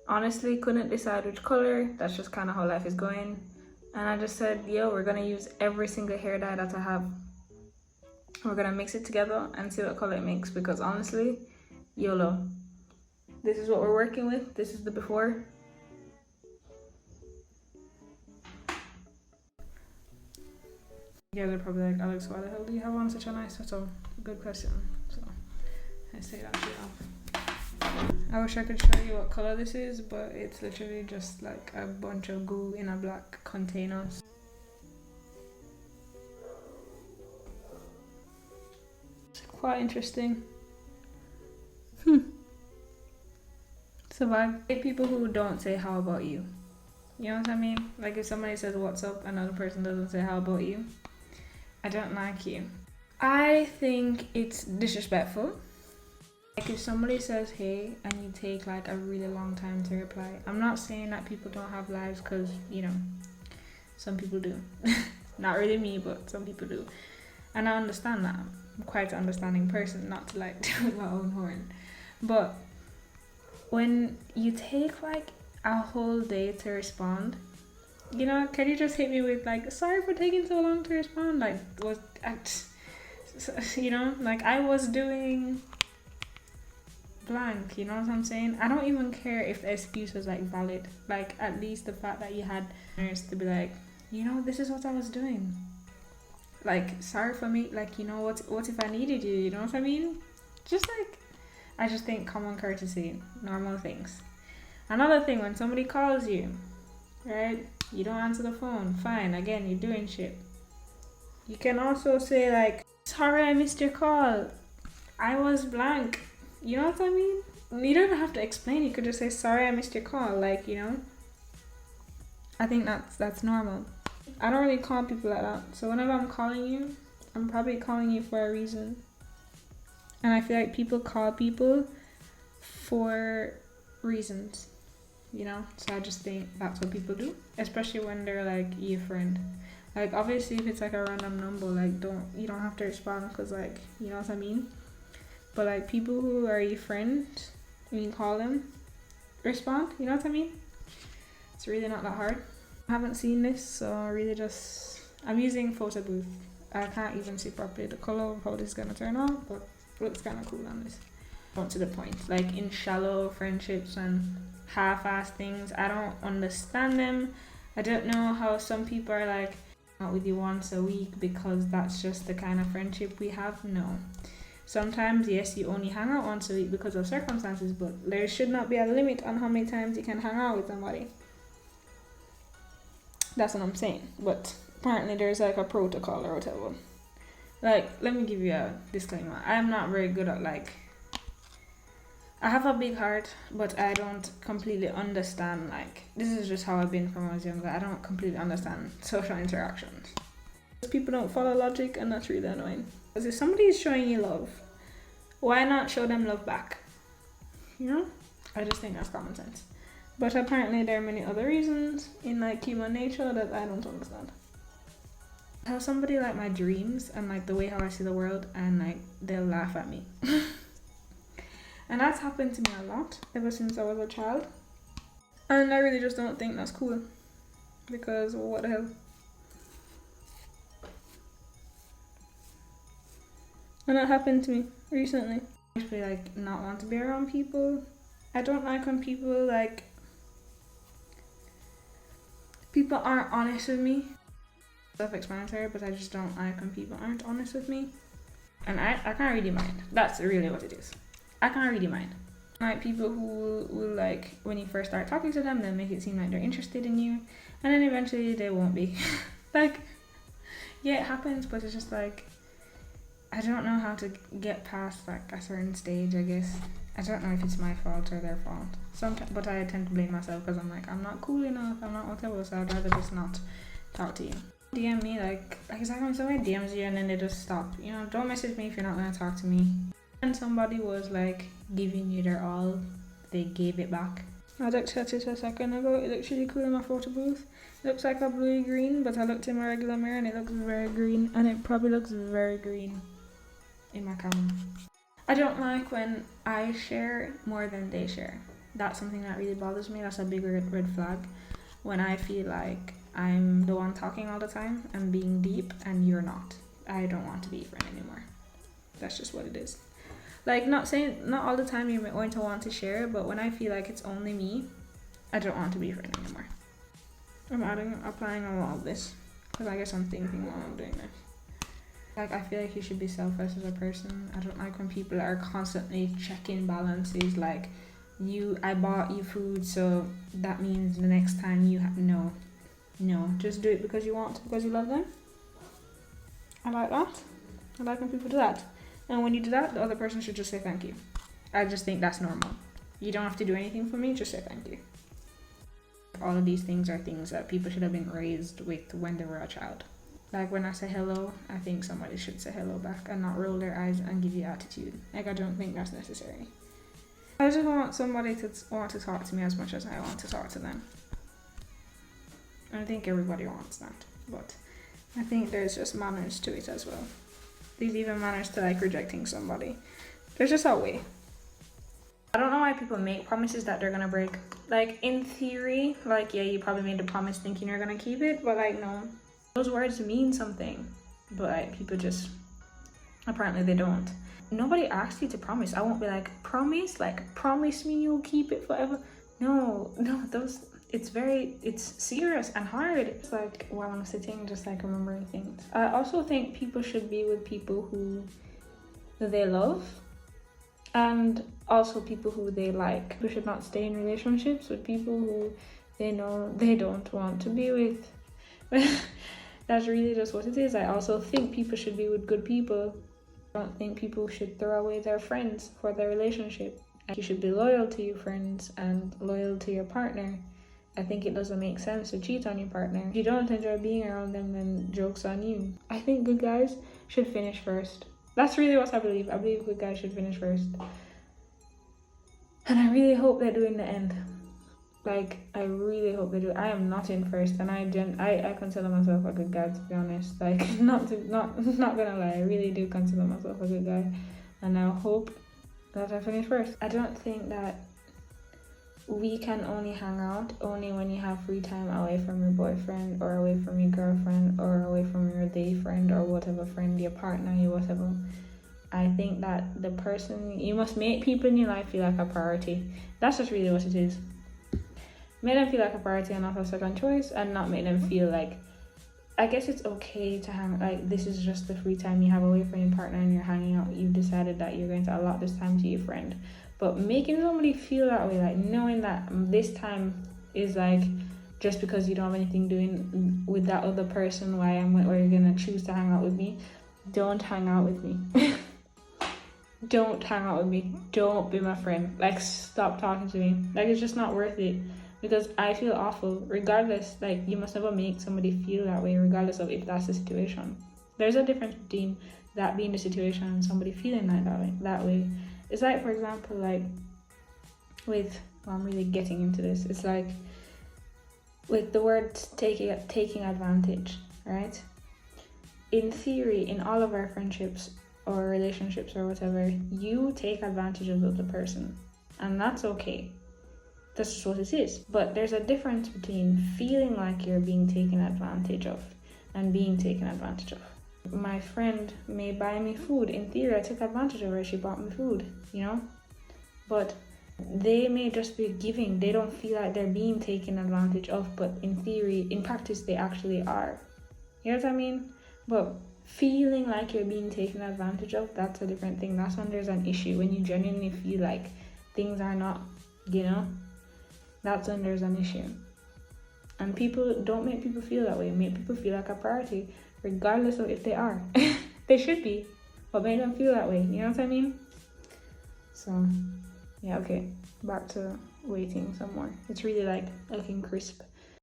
honestly couldn't decide which color. That's just kind of how life is going. And I just said, yo, we're gonna use every single hair dye that I have. We're gonna mix it together and see what color it makes, because honestly, YOLO. This is what we're working with. This is the before. You guys are probably like, Alex, why the hell do you have on such a nice photo? Good question. So I say that shit off. I wish I could show you what color this is, but it's literally just like a bunch of glue in a black container. It's quite interesting. Survive. I hate people who don't say how about you. You know what I mean? Like if somebody says what's up, another person doesn't say how about you. I don't like you. I think it's disrespectful. Like if somebody says hey and you take like a really long time to reply. I'm not saying that people don't have lives, because you know, some people do. Not really me, but some people do. And I understand that. I'm quite an understanding person, not to like do my own horn. But when you take like a whole day to respond, you know, can you just hit me with like, sorry for taking so long to respond? Like, you know, like I was doing blank, you know what I'm saying? I don't even care if the excuse was like valid. Like at least the fact that you had nerves to be like, you know, this is what I was doing. Like, sorry for me, like, you know, what if I needed you, you know what I mean? Just like, I just think common courtesy, normal things. Another thing, when somebody calls you, right? You don't answer the phone. Fine, again, you're doing shit. You can also say like, sorry I missed your call. I was blank. You know what I mean? You don't have to explain. You could just say, sorry I missed your call. Like, you know? I think that's normal. I don't really call people like that. So whenever I'm calling you, I'm probably calling you for a reason. And I feel like people call people for reasons, you know? So I just think that's what people do, especially when they're like your friend. Like obviously if it's like a random number, like you don't have to respond, because like, you know what I mean? But like people who are your friend, when you call them, respond, you know what I mean? It's really not that hard. I haven't seen this, so I'm using photo booth. I can't even see properly the color of how this is gonna turn out, but it looks kind of cool on this. To the point, like in shallow friendships and half-assed things, I don't understand them. I don't know how some people are like out with you once a week because that's just the kind of friendship we have. No, sometimes yes, you only hang out once a week because of circumstances, but there should not be a limit on how many times you can hang out with somebody. That's what I'm saying. But apparently there's like a protocol or whatever. Like, let me give you a disclaimer. I'm not very good at like, I have a big heart, but I don't completely understand, like, this is just how I've been from when I was younger. I don't completely understand social interactions. People don't follow logic, and that's really annoying. Because if somebody is showing you love, why not show them love back? You know? I just think that's common sense. But apparently there are many other reasons in like human nature that I don't understand. I have somebody like my dreams and like the way how I see the world, and like they'll laugh at me. And that's happened to me a lot ever since I was a child. And I really just don't think that's cool. Because what the hell? And that happened to me recently. I actually like not want to be around people. I don't like when people like, people aren't honest with me. Self-explanatory, but I just don't like when people aren't honest with me. And I can't read your mind. That's really what it is. I can't read your mind. Like people who will like, when you first start talking to them, they'll make it seem like they're interested in you, and then eventually they won't be. Like, yeah, it happens, but it's just like, I don't know how to get past like a certain stage, I guess. I don't know if it's my fault or their fault. Sometimes, but I tend to blame myself because I'm like, I'm not cool enough, I'm not whatever, so I'd rather just not talk to you. DM me like exactly when somebody DMs you and then they just stop. You know, don't message me if you're not gonna talk to me. And somebody was like giving you their all, they gave it back. I looked at it a second ago. It looks really cool in my photo booth. It looks like a bluey green, but I looked in my regular mirror and it looks very green, and it probably looks very green in my camera. I don't like when I share more than they share. That's something that really bothers me. That's a big red flag. When I feel like I'm the one talking all the time and being deep and you're not. I don't want to be your friend anymore. That's just what it is. Like, not saying not all the time you're going to want to share, but when I feel like it's only me, I don't want to be your friend anymore. I'm applying a lot of this because I guess I'm thinking while I'm doing this. Like, I feel like you should be selfless as a person. I don't like when people are constantly checking balances. Like, I bought you food, so that means the next time you have no. Just do it because you want to, because you love them. I like that. I like when people do that. And when you do that, the other person should just say thank you. I just think that's normal. You don't have to do anything for me, just say thank you. All of these things are things that people should have been raised with when they were a child. Like, when I say hello, I think somebody should say hello back and not roll their eyes and give you attitude. Like, I don't think that's necessary. I just want somebody to want to talk to me as much as I want to talk to them. I think everybody wants that, but I think there's just manners to it as well. There's even manners to, like, rejecting somebody. There's just a way. I don't know why people make promises that they're gonna break. Like, in theory, like, yeah, you probably made the promise thinking you're gonna keep it, but, like, no. Those words mean something, but, like, people just, apparently they don't. Nobody asks you to promise. I won't be like, promise? Like, promise me you'll keep it forever? No, it's serious and hard. It's like while I'm sitting, just like remembering things. I also think people should be with people who they love, and also people who they like. People should not stay in relationships with people who they know they don't want to be with. That's really just what it is. I also think people should be with good people. I don't think people should throw away their friends for their relationship. You should be loyal to your friends and loyal to your partner. I think it doesn't make sense to cheat on your partner. If you don't enjoy being around them, then joke's on you. I think good guys should finish first. That's really what I believe. I believe good guys should finish first. And I really hope they do in the end. Like, I really hope they do. I am not in first, and I consider myself a good guy, to be honest. Like, not gonna lie, I really do consider myself a good guy, and I hope that I finish first. I don't think that we can only hang out only when you have free time away from your boyfriend or away from your girlfriend or away from your day friend or whatever friend, your partner, your whatever. I think that the person, you must make people in your life feel like a priority. That's just really what it is. Make them feel like a priority and not a second choice, and not make them feel like, I guess it's okay to hang, like, this is just the free time you have away from your partner and you're hanging out. You've decided that you're going to allot this time to your friend. But making somebody feel that way, like knowing that this time is like just because you don't have anything doing with that other person, why you're gonna choose to hang out with me. Don't hang out with me. Don't hang out with me. Don't be my friend. Like, stop talking to me. Like, it's just not worth it. Because I feel awful, regardless. Like, you must never make somebody feel that way, regardless of if that's the situation. There's a difference between that being the situation and somebody feeling like that way. It's like, for example, like I'm really getting into this. It's like with the word taking advantage, right? In theory, in all of our friendships or relationships or whatever, you take advantage of the other person, and that's okay. That's just what it is. But there's a difference between feeling like you're being taken advantage of and being taken advantage of. My friend may buy me food. In theory, I took advantage of her. She bought me food, you know? But they may just be giving. They don't feel like they're being taken advantage of, but in theory, in practice, they actually are. You know what I mean? But feeling like you're being taken advantage of, that's a different thing. That's when there's an issue. When you genuinely feel like things are not, you know? That's when there's an issue. And people, don't make people feel that way. Make people feel like a priority, regardless of if they are. They should be, but make them feel that way. You know what I mean? So, yeah, okay. Back to waiting some more. It's really like looking crisp.